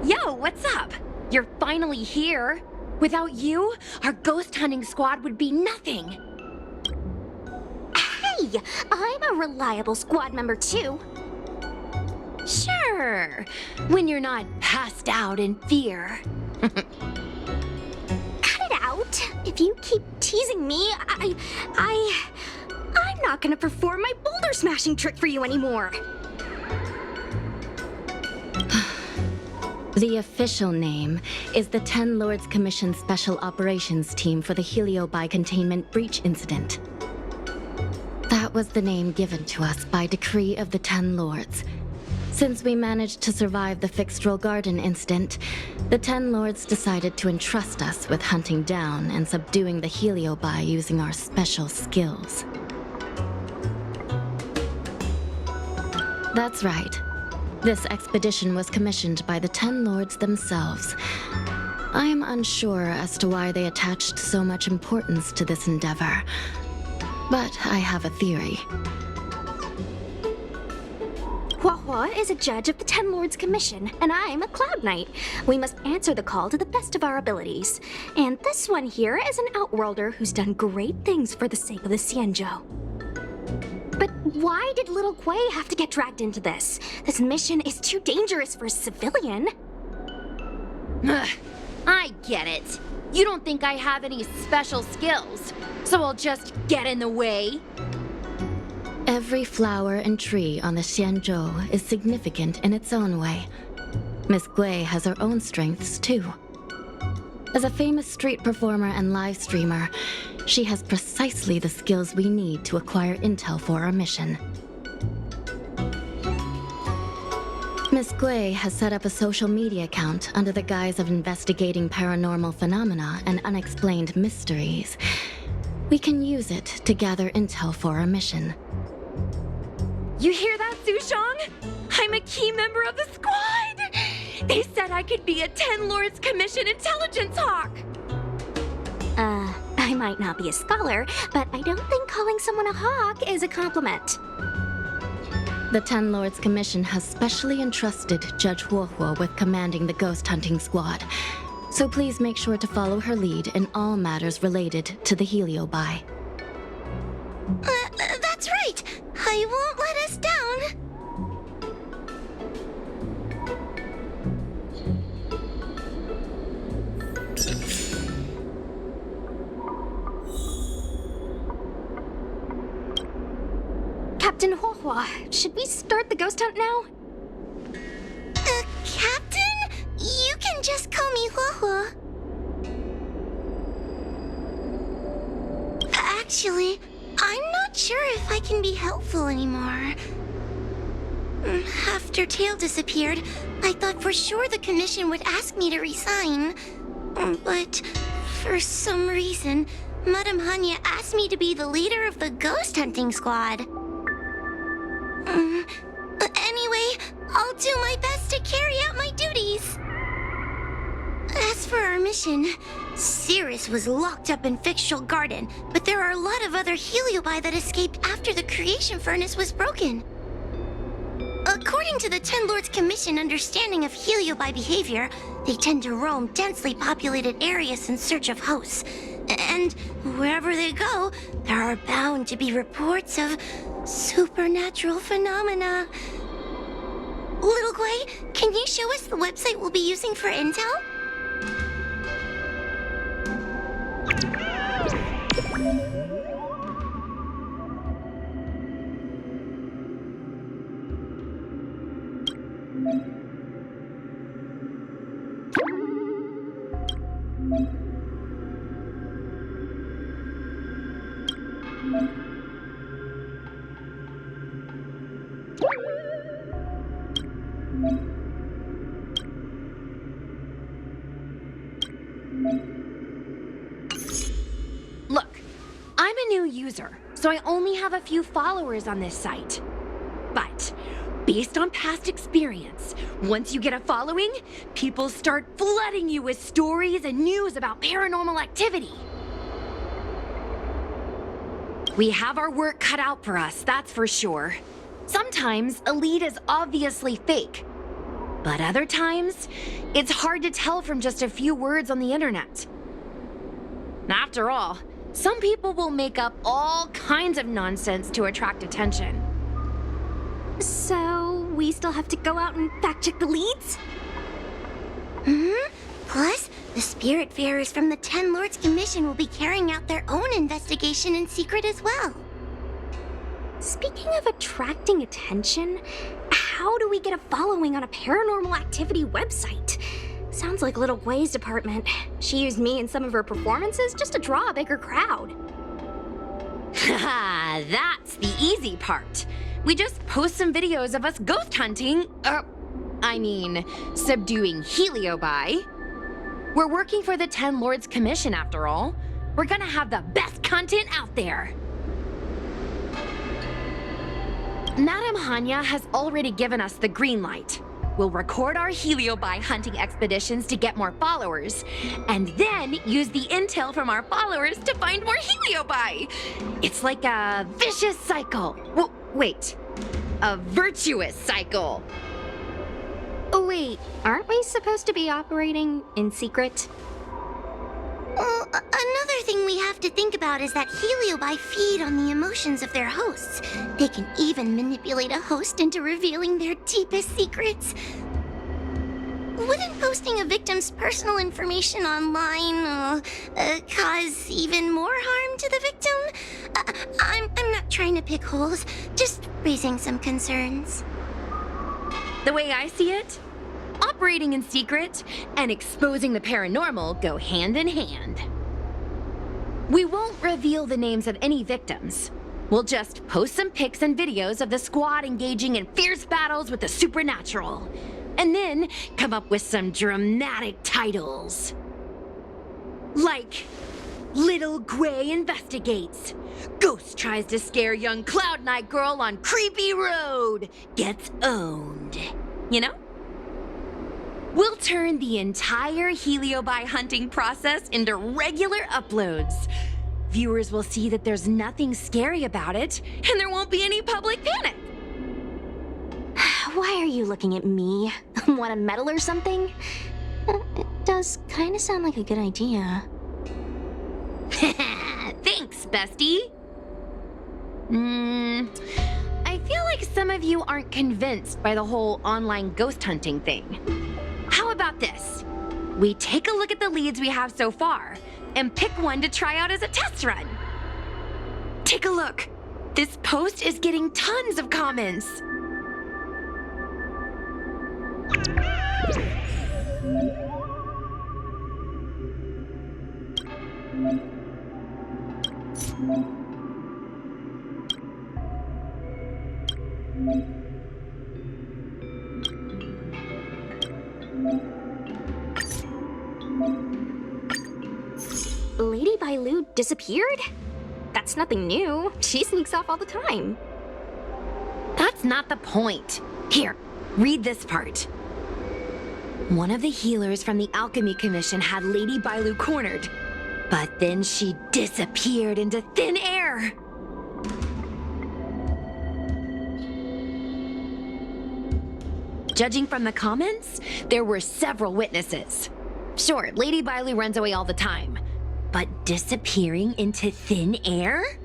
Yo, what's up? You're finally here. Without you, our ghost hunting squad would be nothing. Hey, I'm a reliable squad member too. Sure, when you're not passed out in fear. Cut it out. If you keep teasing me, I'm not gonna perform my boulder smashing trick for you anymore. The official name is the Ten Lords Commission Special Operations Team for the Heliobi Containment Breach Incident. That was the name given to us by decree of the Ten Lords. Since we managed to survive the Fixedrel Garden incident, the Ten Lords decided to entrust us with hunting down and subduing the Heliobi using our special skills. That's right. This expedition was commissioned by the Ten Lords themselves. I am unsure as to why they attached so much importance to this endeavor, but I have a theory. Huahua is a judge of the Ten Lords Commission, and I'm a Cloud Knight. We must answer the call to the best of our abilities. And this one here is an Outworlder who's done great things for the sake of the Xianzhou. But why did little Gui have to get dragged into this? This mission is too dangerous for a civilian. Ugh, I get it. You don't think I have any special skills, so I'll just get in the way? Every flower and tree on the Xianzhou is significant in its own way. Miss Gui has her own strengths, too. As a famous street performer and live streamer, she has precisely the skills we need to acquire intel for our mission. Miss Gui has set up a social media account under the guise of investigating paranormal phenomena and unexplained mysteries. We can use it to gather intel for our mission. You hear that, Sushong? I'm a key member of the squad! They said I could be a Ten Lords Commission intelligence hawk! I might not be a scholar, but I don't think calling someone a hawk is a compliment. The Ten Lords Commission has specially entrusted Judge Huohuo with commanding the ghost hunting squad, so please make sure to follow her lead in all matters related to the Heliobi. That's right! I won't let us down! Captain Huohua, should we start the ghost hunt now? Captain? You can just call me Huohua. Actually, I'm not sure if I can be helpful anymore. After Tail disappeared, I thought for sure the commission would ask me to resign. But for some reason, Madame Hanya asked me to be the leader of the ghost hunting squad. Anyway, I'll do my best to carry out my duties. As for our mission, Cirrus was locked up in Fixedrel Garden, but there are a lot of other Heliobi that escaped after the creation furnace was broken. According to the Ten Lords Commission understanding of Heliobi behavior, they tend to roam densely populated areas in search of hosts. And wherever they go, there are bound to be reports of supernatural phenomena. Little Gui, can you show us the website we'll be using for intel? Look, I'm a new user, so I only have a few followers on this site. But based on past experience, once you get a following, people start flooding you with stories and news about paranormal activity. We have our work cut out for us, that's for sure. Sometimes a lead is obviously fake. But other times, it's hard to tell from just a few words on the internet. After all, some people will make up all kinds of nonsense to attract attention. So, we still have to go out and fact-check the leads? Plus, the Spiritfarers from the Ten Lords Commission will be carrying out their own investigation in secret as well. Speaking of attracting attention, how do we get a following on a paranormal activity website? Sounds like Little Gwei's department. She used me in some of her performances just to draw a bigger crowd. Haha, that's the easy part. We just post some videos of us ghost hunting, subduing Heliobi. We're working for the Ten Lords Commission after all. We're gonna have the best content out there. Madame Hanya has already given us the green light. We'll record our Heliobi hunting expeditions to get more followers, and then use the intel from our followers to find more Heliobi. It's like a vicious cycle. Wait, a virtuous cycle. Oh wait, aren't we supposed to be operating in secret? Well, another thing we have to think about is that Heliobi feed on the emotions of their hosts. They can even manipulate a host into revealing their deepest secrets. Wouldn't posting a victim's personal information online cause even more harm to the victim? I'm not trying to pick holes, just raising some concerns. The way I see it, operating in secret and exposing the paranormal go hand in hand. We won't reveal the names of any victims. We'll just post some pics and videos of the squad engaging in fierce battles with the supernatural. And then come up with some dramatic titles. Like, Little Gwei investigates. Ghost tries to scare young Cloud Knight girl on creepy road. Gets owned. You know? We'll turn the entire Heliobi hunting process into regular uploads. Viewers will see that there's nothing scary about it, and there won't be any public panic. Why are you looking at me? Want a medal or something? It does kind of sound like a good idea. Thanks, bestie. I feel like some of you aren't convinced by the whole online ghost hunting thing. How about this? We take a look at the leads we have so far and pick one to try out as a test run. Take a look. This post is getting tons of comments. Lady Bailu disappeared? That's nothing new. She sneaks off all the time. That's not the point. Here, read this part. One of the healers from the Alchemy Commission had Lady Bailu cornered, but then she disappeared into thin air. Judging from the comments, there were several witnesses. Sure, Lady Bailu runs away all the time, but disappearing into thin air?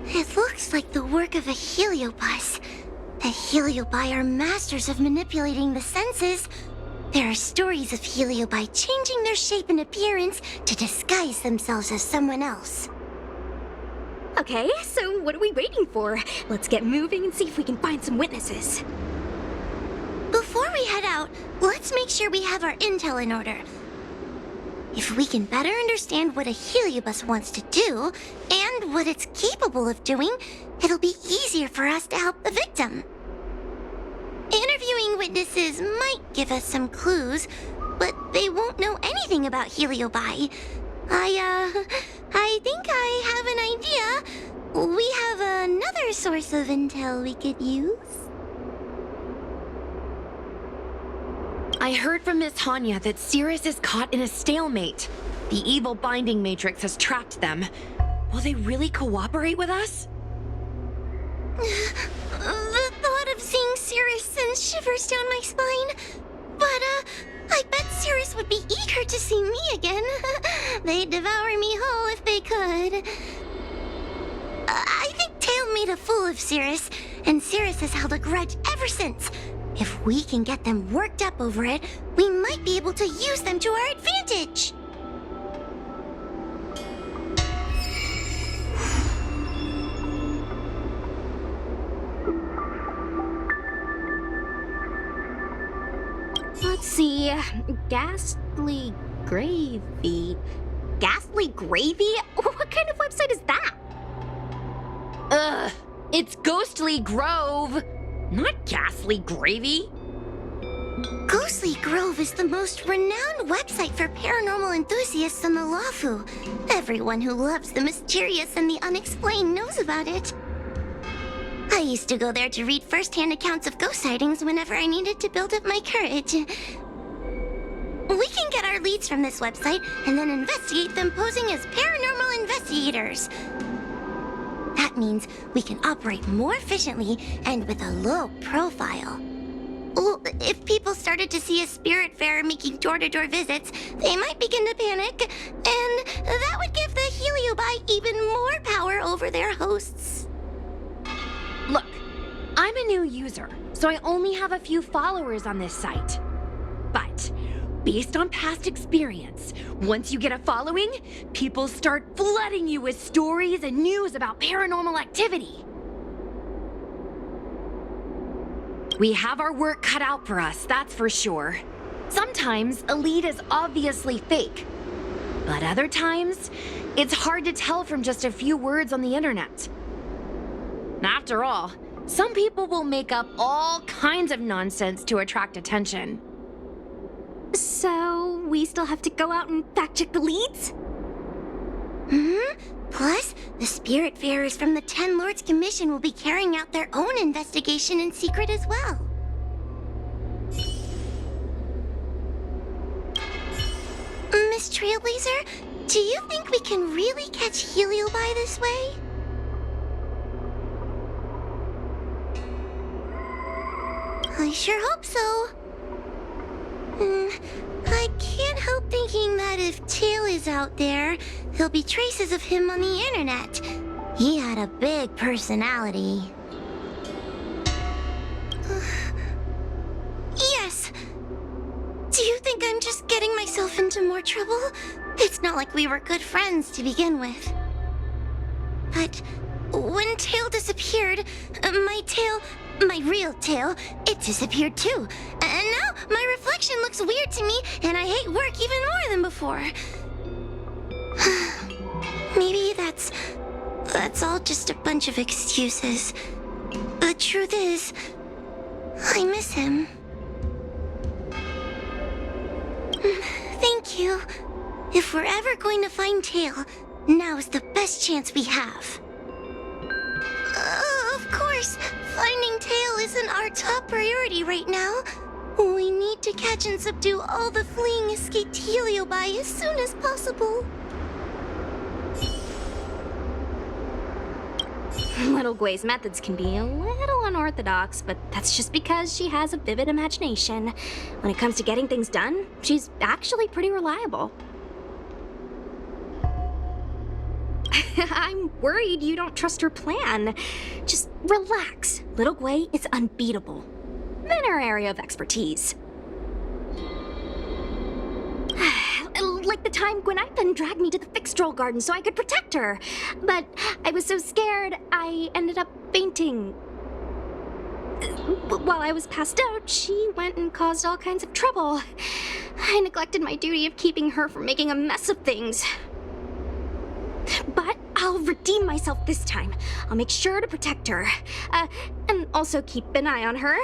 It looks like the work of a heliobus. The heliobi are masters of manipulating the senses. There are stories of heliobi changing their shape and appearance to disguise themselves as someone else. Okay, so what are we waiting for? Let's get moving and see if we can find some witnesses. Before we head out, let's make sure we have our intel in order. If we can better understand what a heliobus wants to do, and what it's capable of doing, it'll be easier for us to help the victim. Interviewing witnesses might give us some clues, but they won't know anything about heliobi. I think I have an idea. We have another source of intel we could use. I heard from Miss Hanya that Cirrus is caught in a stalemate. The evil binding matrix has trapped them. Will they really cooperate with us? The thought of seeing Cirrus and shivers down my spine. But, I bet Cirrus would be eager to see me again. They'd devour me whole if they could. I think Tail made a fool of Cirrus, and Cirrus has held a grudge ever since. If we can get them worked up over it, we might be able to use them to our advantage. Let's see. Ghastly Gravy. Ghastly Gravy? What kind of website is that? Ugh, it's Ghostly Grove, not Ghastly Gravy. Ghostly Grove is the most renowned website for paranormal enthusiasts on the Lawfu. Everyone who loves the mysterious and the unexplained knows about it. I used to go there to read first-hand accounts of ghost sightings whenever I needed to build up my courage. We can get our leads from this website and then investigate them posing as paranormal investigators. That means we can operate more efficiently and with a low profile. Well, if people started to see a spirit farer making door-to-door visits, they might begin to panic, and that would give the Heliobi even more power over their hosts. Look, I'm a new user, so I only have a few followers on this site. But based on past experience, once you get a following, people start flooding you with stories and news about paranormal activity. We have our work cut out for us, that's for sure. Sometimes a lead is obviously fake, but other times, it's hard to tell from just a few words on the internet. After all, some people will make up all kinds of nonsense to attract attention. So, we still have to go out and fact-check the leads? Plus, the Spiritfarers from the 10 Lords Commission will be carrying out their own investigation in secret as well. Miss Trailblazer, do you think we can really catch Heliobi this way? I sure hope so. I can't help thinking that if Tail is out there, there'll be traces of him on the internet. He had a big personality. Yes. Do you think I'm just getting myself into more trouble? It's not like we were good friends to begin with. But when Tail disappeared, my real tail, it disappeared too. And now my reflection looks weird to me, and I hate work even more than before. Maybe that's all just a bunch of excuses. The truth is, I miss him. Thank you. If we're ever going to find Tail, now is the best chance we have. Of course, finding Tail isn't our top priority right now. We need to catch and subdue all the fleeing escaped Heliobi as soon as possible. Little Gwei's methods can be a little unorthodox, but that's just because she has a vivid imagination. When it comes to getting things done, she's actually pretty reliable. I'm worried you don't trust her plan. Just relax. Little Gwei is unbeatable. In her area of expertise. Like the time Gwenithan dragged me to the fixed troll garden so I could protect her. But I was so scared, I ended up fainting. While I was passed out, she went and caused all kinds of trouble. I neglected my duty of keeping her from making a mess of things. But I'll redeem myself this time. I'll make sure to protect her. And also keep an eye on her.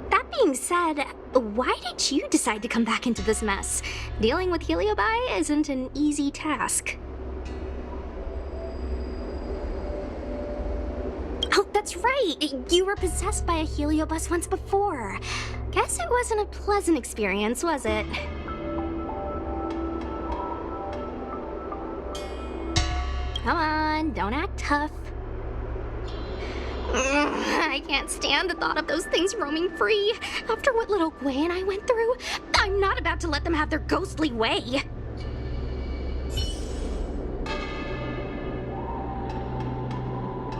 That being said, why did you decide to come back into this mess? Dealing with Heliobi isn't an easy task. Oh, that's right! You were possessed by a Heliobus once before. Guess it wasn't a pleasant experience, was it? Come on, don't act tough. I can't stand the thought of those things roaming free. After what little Gwei and I went through, I'm not about to let them have their ghostly way.